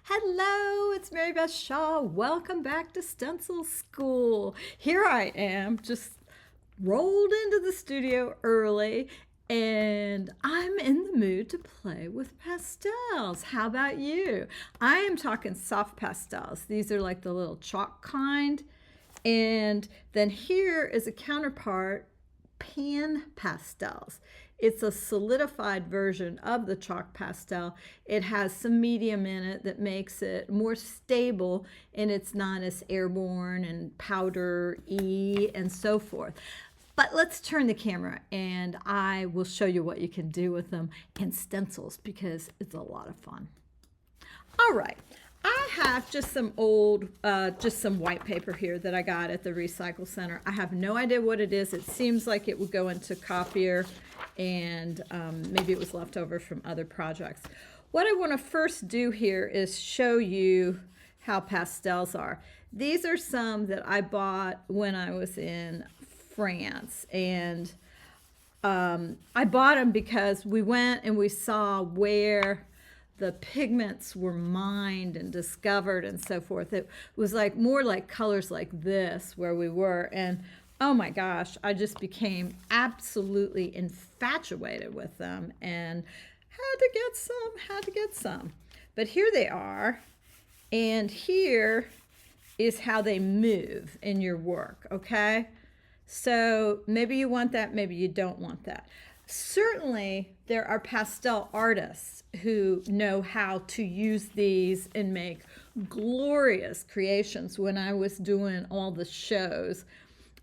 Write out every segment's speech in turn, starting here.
Hello, it's Mary Beth Shaw. Welcome back to Stencil School. Here I am, just rolled into the studio early, and I'm in the mood to play with pastels. How about you? I am talking soft pastels. These are like the little chalk kind. And then here is a counterpart, pan pastels. It's a solidified version of the chalk pastel. It has some medium in it that makes it more stable, and it's not as airborne and powder-y and so forth. But let's turn the camera and I will show you what you can do with them in stencils because it's a lot of fun. All right. I have just some old, just some white paper here that I got at the recycle center. I have no idea what it is. It seems like it would go into copier, and maybe it was left over from other projects. What I want to first do here is show you how pastels are. These are some that I bought when I was in France, and I bought them because we went and we saw where the pigments were mined and discovered and so forth. It was like more like colors like this where we were, and oh my gosh, I just became absolutely infatuated with them and had to get some. But here they are, and here is how they move in your work, okay? So maybe you want that, maybe you don't want that. Certainly, there are pastel artists who know how to use these and make glorious creations. When I was doing all the shows,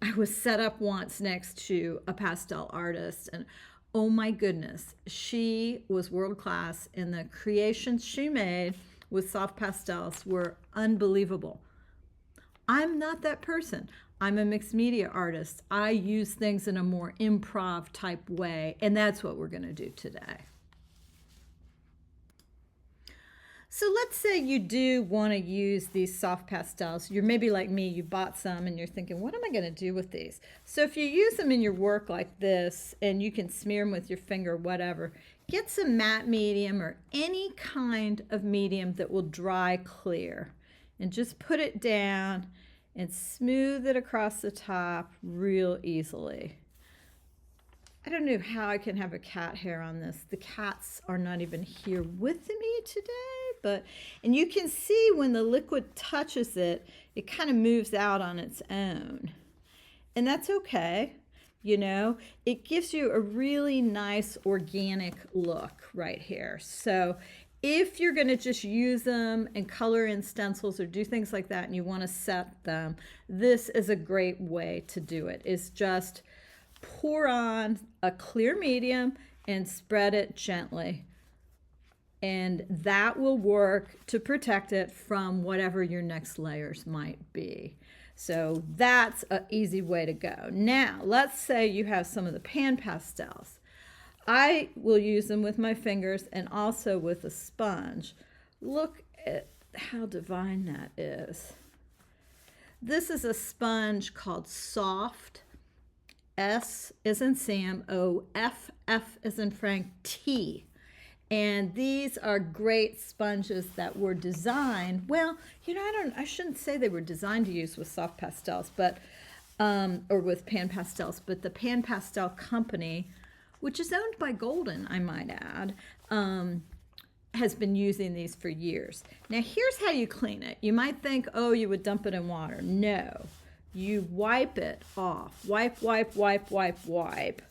I was set up once next to a pastel artist, and oh my goodness, she was world class, and the creations she made with soft pastels were unbelievable. I'm not that person. I'm a mixed media artist. I use things in a more improv type way, and that's what we're going to do today. So let's say you do want to use these soft pastels. You're maybe like me, you bought some and you're thinking, what am I going to do with these? So if you use them in your work like this, and you can smear them with your finger, whatever, get some matte medium or any kind of medium that will dry clear, and just put it down and smooth it across the top real easily. I don't know how I can have a cat hair on this. The cats are not even here with me today, and you can see when the liquid touches it, it kind of moves out on its own. And that's okay, you know. It gives you a really nice organic look right here. So if you're going to just use them and color in stencils or do things like that and you want to set them, this is a great way to do it. Is just pour on a clear medium and spread it gently. And that will work to protect it from whatever your next layers might be. So that's an easy way to go. Now, let's say you have some of the pan pastels. I will use them with my fingers and also with a sponge. Look at how divine that is. This is a sponge called Soft, S as in Sam, O, F, F as in Frank, T. And these are great sponges that were designed, well, you know, I shouldn't say they were designed to use with soft pastels, but, or with pan pastels, but the Pan Pastel Company, which is owned by Golden, I might add, has been using these for years. Now, here's how you clean it. You might think, oh, you would dump it in water. No, you wipe it off. Wipe, wipe, wipe, wipe, wipe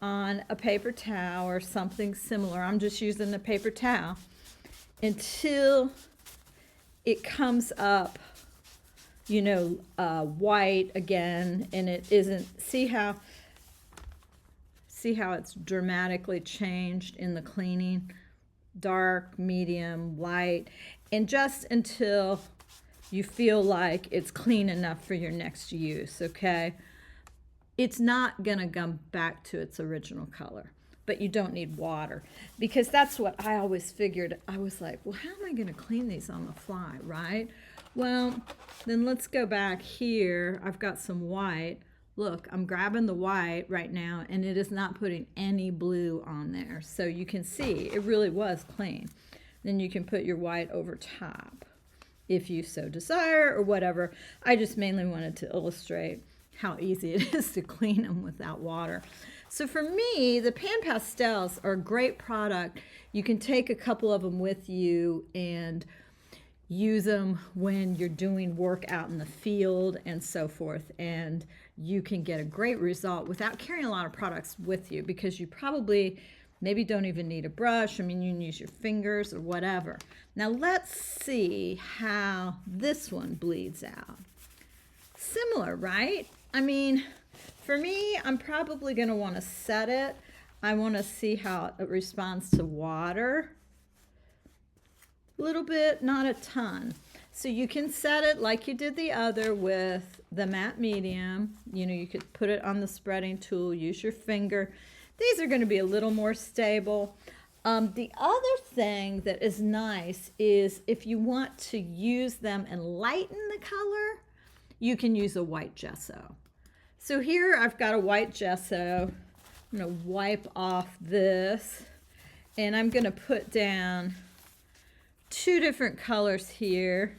on a paper towel or something similar. I'm just using a paper towel until it comes up, you know, white again, and it isn't, see how it's dramatically changed in the cleaning? Dark, medium, light, and just until you feel like it's clean enough for your next use, okay? It's not gonna come back to its original color, but you don't need water, because that's what I always figured. I was like, well, how am I gonna clean these on the fly, right? Well, then let's go back here. I've got some white. Look, I'm grabbing the white right now, and it is not putting any blue on there. So you can see it really was clean. Then you can put your white over top if you so desire or whatever. I just mainly wanted to illustrate how easy it is to clean them without water. So for me, the pan pastels are a great product. You can take a couple of them with you and use them when you're doing work out in the field and so forth, and you can get a great result without carrying a lot of products with you, because you probably maybe don't even need a brush. I mean, you can use your fingers or whatever. Now let's see how this one bleeds out. Similar, right? I mean, for me, I'm probably going to want to set it. I want to see how it responds to water. A little bit, not a ton. So you can set it like you did the other with the matte medium. You know, you could put it on the spreading tool, use your finger. These are going to be a little more stable. The other thing that is nice is if you want to use them and lighten the color, you can use a white gesso. So here I've got a white gesso. I'm going to wipe off this, and I'm going to put down two different colors here.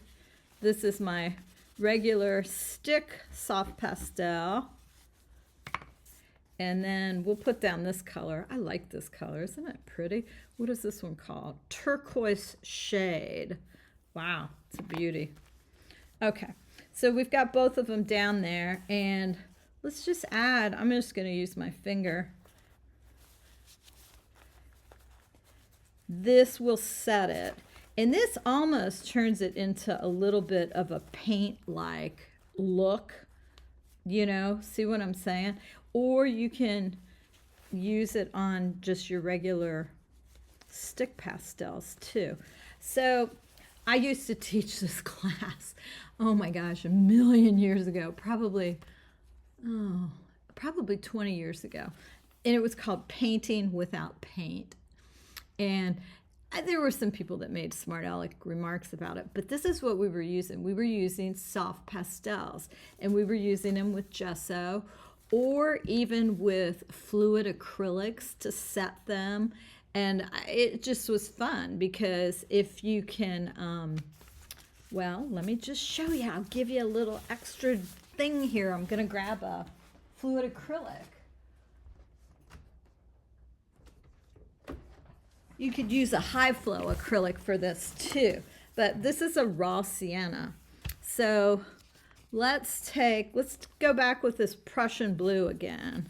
This is my regular stick soft pastel, and then we'll put down this color. I like this color. Isn't it pretty? What is this one called? Turquoise shade. Wow, it's a beauty. Okay, so we've got both of them down there, and let's just add, I'm just going to use my finger. This will set it. And this almost turns it into a little bit of a paint-like look, you know, see what I'm saying? Or you can use it on just your regular stick pastels too. So I used to teach this class, oh my gosh, a million years ago, probably 20 years ago. And it was called Painting Without Paint. And there were some people that made smart aleck remarks about it, but this is what we were using. We were using soft pastels, and we were using them with gesso or even with fluid acrylics to set them. And it just was fun, because if you can, well, let me just show you. I'll give you a little extra thing here. I'm going to grab a fluid acrylic. You could use a high flow acrylic for this too, but this is a raw sienna. So let's go back with this Prussian blue again.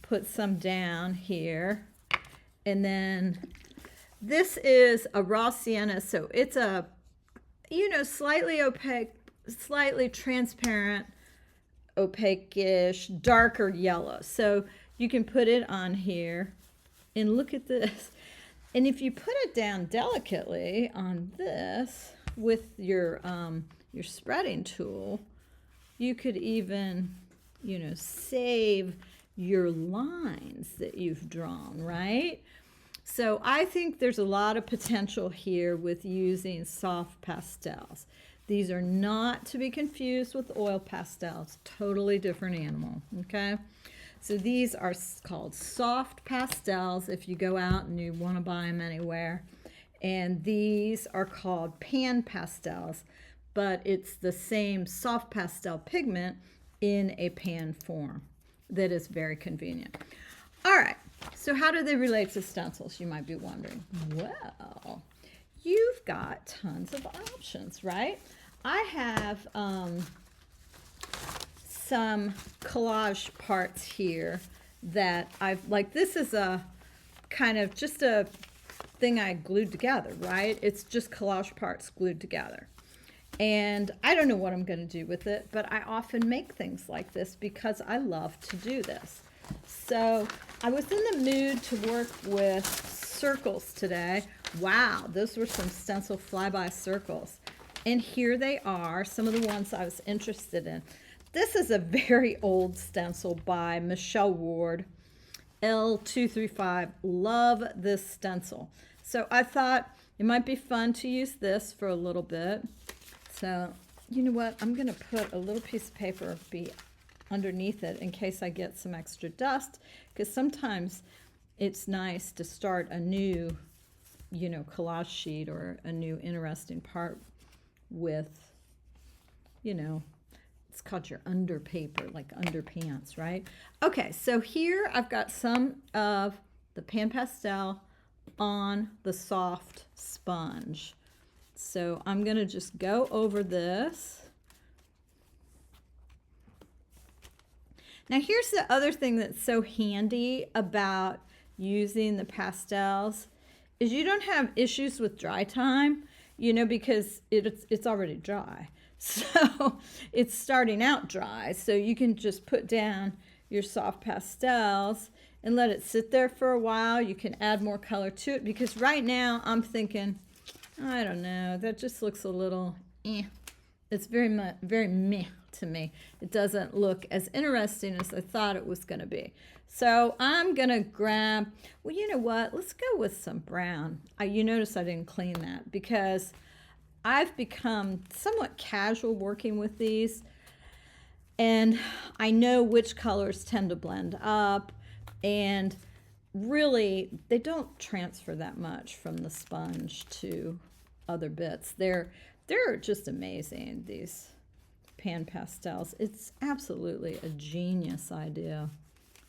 Put some down here. And then this is a raw sienna, so it's a, you know, slightly opaque, slightly transparent, opaque-ish, darker yellow. So you can put it on here, and look at this. And if you put it down delicately on this with your spreading tool, you could even, you know, save your lines that you've drawn, right? So I think there's a lot of potential here with using soft pastels. These are not to be confused with oil pastels, totally different animal, okay? So these are called soft pastels if you go out and you want to buy them anywhere. And these are called pan pastels, but it's the same soft pastel pigment in a pan form that is very convenient. All right, so how do they relate to stencils, you might be wondering? Well, you've got tons of options, right? I have some collage parts here that I've, like, this is a kind of just a thing I glued together, right? It's just collage parts glued together. And I don't know what I'm going to do with it, but I often make things like this because I love to do this. So I was in the mood to work with circles today. Wow, those were some stencil flyby circles. And here they are, some of the ones I was interested in. This is a very old stencil by Michelle Ward, L235. Love this stencil. So I thought it might be fun to use this for a little bit. So, you know what? I'm going to put a little piece of paper underneath it in case I get some extra dust, because sometimes it's nice to start a new you know, collage sheet or a new interesting part with, you know, it's called your under paper, like underpants, right? Okay, so here I've got some of the pan pastel on the soft sponge. So I'm going to just go over this. Now here's the other thing that's so handy about using the pastels is you don't have issues with dry time, you know, because it's already dry. So it's starting out dry. So you can just put down your soft pastels and let it sit there for a while. You can add more color to it because right now I'm thinking, I don't know, that just looks a little eh. It's very meh to me. It doesn't look as interesting as I thought it was going to be. So I'm going to grab, well, you know what? Let's go with some brown. You notice I didn't clean that because I've become somewhat casual working with these, and I know which colors tend to blend up, and really they don't transfer that much from the sponge to other bits. They're just amazing, these pan pastels. It's absolutely a genius idea,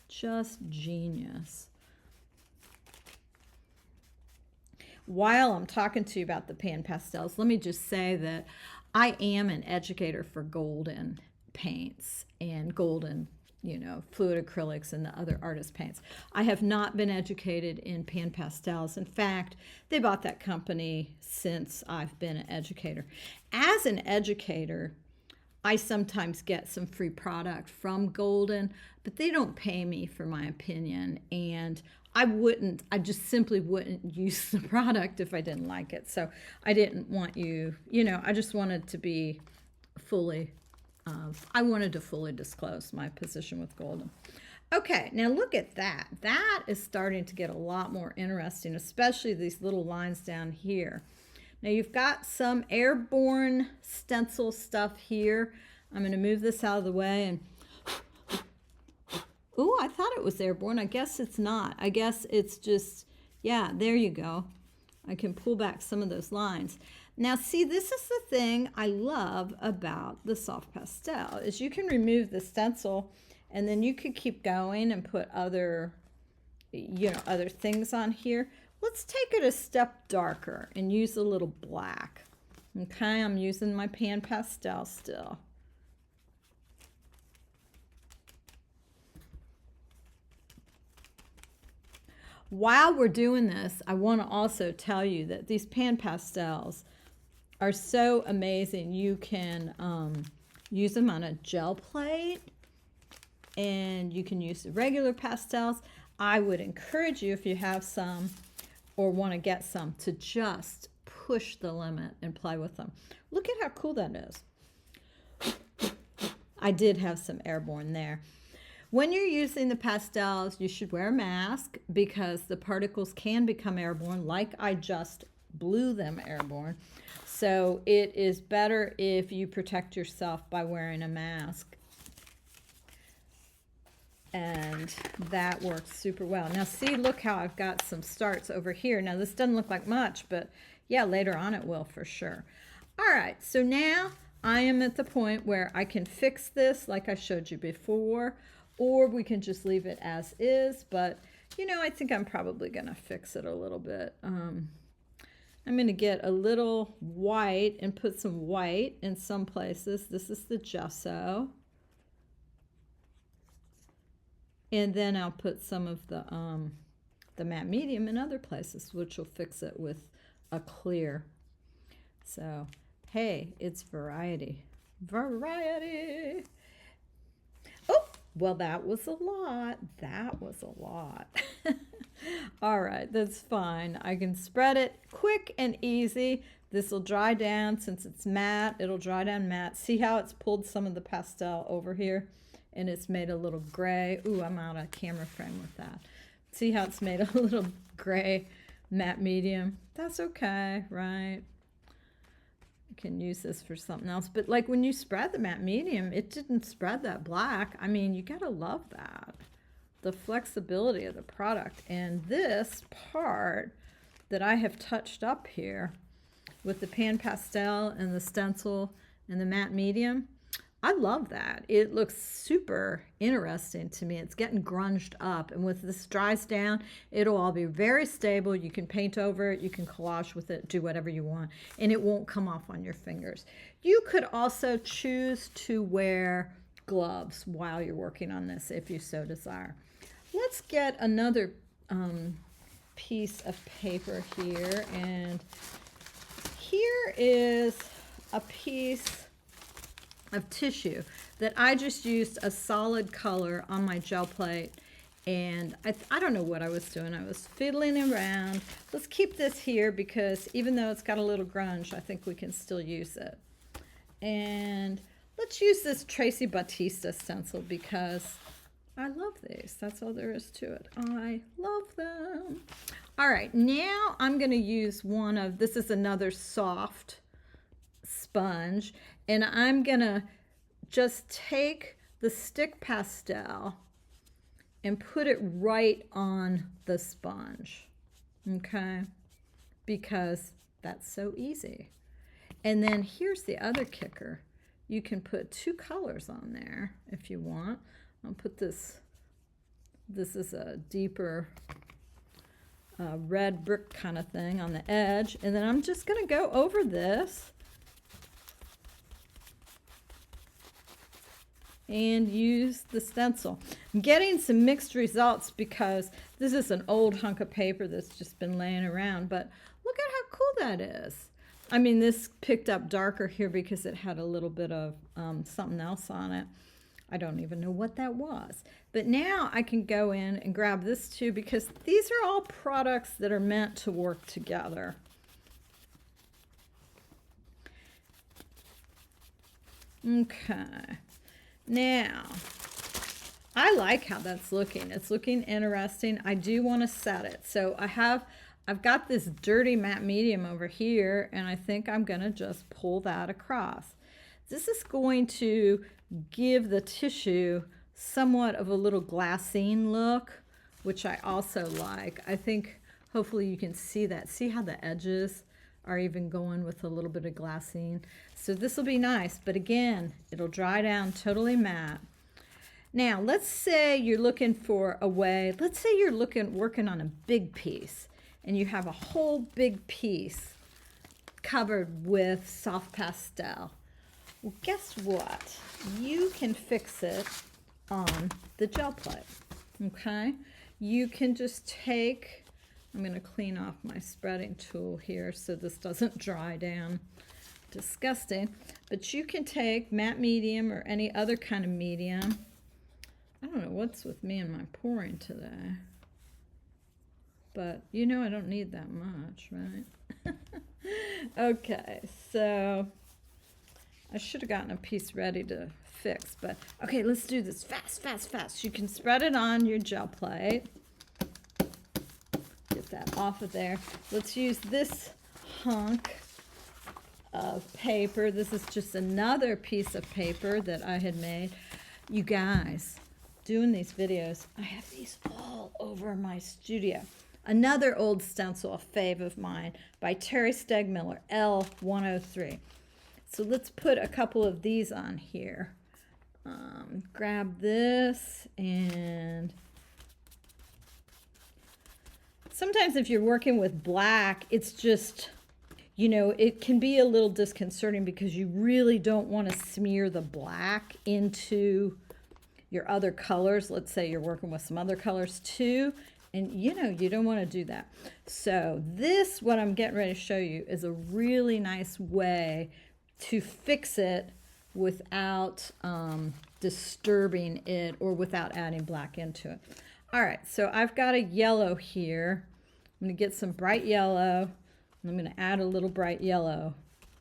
just genius. While I'm talking to you about the pan pastels, let me just say that I am an educator for golden paints and golden, you know, fluid acrylics and the other artist paints. I have not been educated in pan pastels. In fact, they bought that company since I've been an educator. As an educator, I sometimes get some free product from Golden, but they don't pay me for my opinion, and I just simply wouldn't use the product if I didn't like it. So I didn't want you know, I just wanted to be fully, I wanted to fully disclose my position with Golden. Okay, now look at that. That is starting to get a lot more interesting, especially these little lines down here. Now you've got some airborne stencil stuff here. I'm going to move this out of the way and oh, I thought it was airborne. I guess it's not. I guess it's just, yeah, there you go. I can pull back some of those lines. Now, see, this is the thing I love about the soft pastel, is you can remove the stencil and then you could keep going and put other, you know, other things on here. Let's take it a step darker and use a little black. Okay, I'm using my pan pastel still. While we're doing this, I want to also tell you that these pan pastels are so amazing. You can use them on a gel plate, and you can use the regular pastels. I would encourage you, if you have some or want to get some, to just push the limit and play with them. Look at how cool that is. I did have some airborne there. When you're using the pastels, you should wear a mask because the particles can become airborne, like I just blew them airborne. So it is better if you protect yourself by wearing a mask. And that works super well. Now see, look how I've got some starts over here. Now this doesn't look like much, but yeah, later on it will for sure. All right, so now I am at the point where I can fix this like I showed you before, or we can just leave it as is, but you know, I think I'm probably gonna fix it a little bit. I'm gonna get a little white and put some white in some places. This is the gesso. And then I'll put some of the matte medium in other places, which will fix it with a clear. So, hey, it's variety. Variety. Oh, well, that was a lot. That was a lot. All right, that's fine. I can spread it quick and easy. This will dry down. Since it's matte, it'll dry down matte. See how it's pulled some of the pastel over here? And it's made a little gray. Ooh, I'm out of camera frame with that. See how it's made a little gray matte medium? That's okay, right? You can use this for something else. But like when you spread the matte medium, it didn't spread that black. I mean, you gotta love that. The flexibility of the product. And this part that I have touched up here with the pan pastel and the stencil and the matte medium. I love that. It looks super interesting to me. It's getting grunged up, and with this dries down, it'll all be very stable. You can paint over it, you can collage with it, do whatever you want, and it won't come off on your fingers. You could also choose to wear gloves while you're working on this if you so desire. Let's get another piece of paper here, and here is a piece of tissue that I just used a solid color on my gel plate, and I don't know what I was doing. I was fiddling around. Let's keep this here because even though it's got a little grunge, I think we can still use it. And let's use this Tracy Bautista stencil because I love these. That's all there is to it. I love them. All right, now I'm going to use this is another soft sponge, and I'm going to just take the stick pastel and put it right on the sponge, okay? Because that's so easy. And then here's the other kicker. You can put 2 colors on there if you want. I'll put this is a deeper red brick kind of thing on the edge, and then I'm just going to go over this and use the stencil. I'm getting some mixed results because this is an old hunk of paper that's just been laying around, but look at how cool that is. I mean, this picked up darker here because it had a little bit of something else on it. I don't even know what that was. But now I can go in and grab this too because these are all products that are meant to work together. Okay. Now, I like how that's looking. It's looking interesting. I do want to set it. So I've got this dirty matte medium over here, and I think I'm going to just pull that across. This is going to give the tissue somewhat of a little glassine look, which I also like. I think hopefully you can see that. See how the edges are even going with a little bit of glassine. So this will be nice, but again, it'll dry down totally matte. Now, let's say you're looking for a way, let's say you're working on a big piece, and you have a whole big piece covered with soft pastel. Well, guess what? You can fix it on the gel plate, okay? You can just take, I'm going to clean off my spreading tool here so this doesn't dry down. Disgusting. But you can take matte medium or any other kind of medium. I don't know what's with me and my pouring today. But you know I don't need that much, right? Okay, so I should have gotten a piece ready to fix. But okay, let's do this fast, fast, fast. You can spread it on your gel plate. Get that off of there. Let's use this hunk of paper. This is just another piece of paper that I had made. You guys, doing these videos, I have these all over my studio. Another old stencil, a fave of mine, by Terry Stegmiller, L103. So let's put a couple of these on here. Grab this, and sometimes if you're working with black, it's just, you know, it can be a little disconcerting because you really don't want to smear the black into your other colors. Let's say you're working with some other colors too, and you know, you don't want to do that. So this, what I'm getting ready to show you, is a really nice way to fix it without disturbing it or without adding black into it. All right, so I've got a yellow here. I'm going to get some bright yellow. I'm going to add a little bright yellow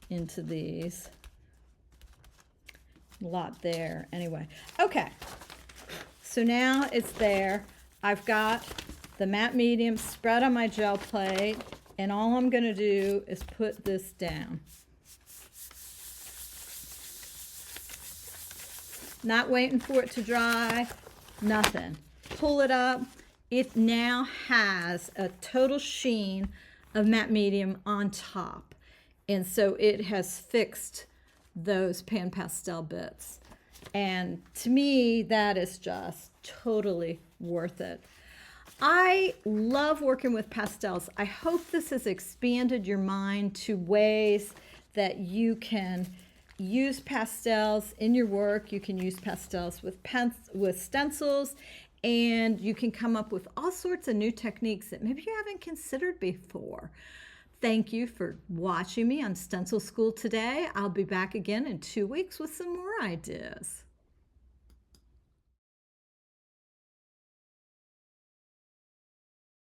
into these. A lot there. Anyway, okay. So now it's there. I've got the matte medium spread on my gel plate, and all I'm going to do is put this down. Not waiting for it to dry, nothing. Pull it up. It now has a total sheen of matte medium on top. And so it has fixed those pan pastel bits. And to me, that is just totally worth it. I love working with pastels. I hope this has expanded your mind to ways that you can use pastels in your work. You can use pastels with stencils, and you can come up with all sorts of new techniques that maybe you haven't considered before. Thank you for watching me on Stencil School today. I'll be back again in 2 weeks with some more ideas.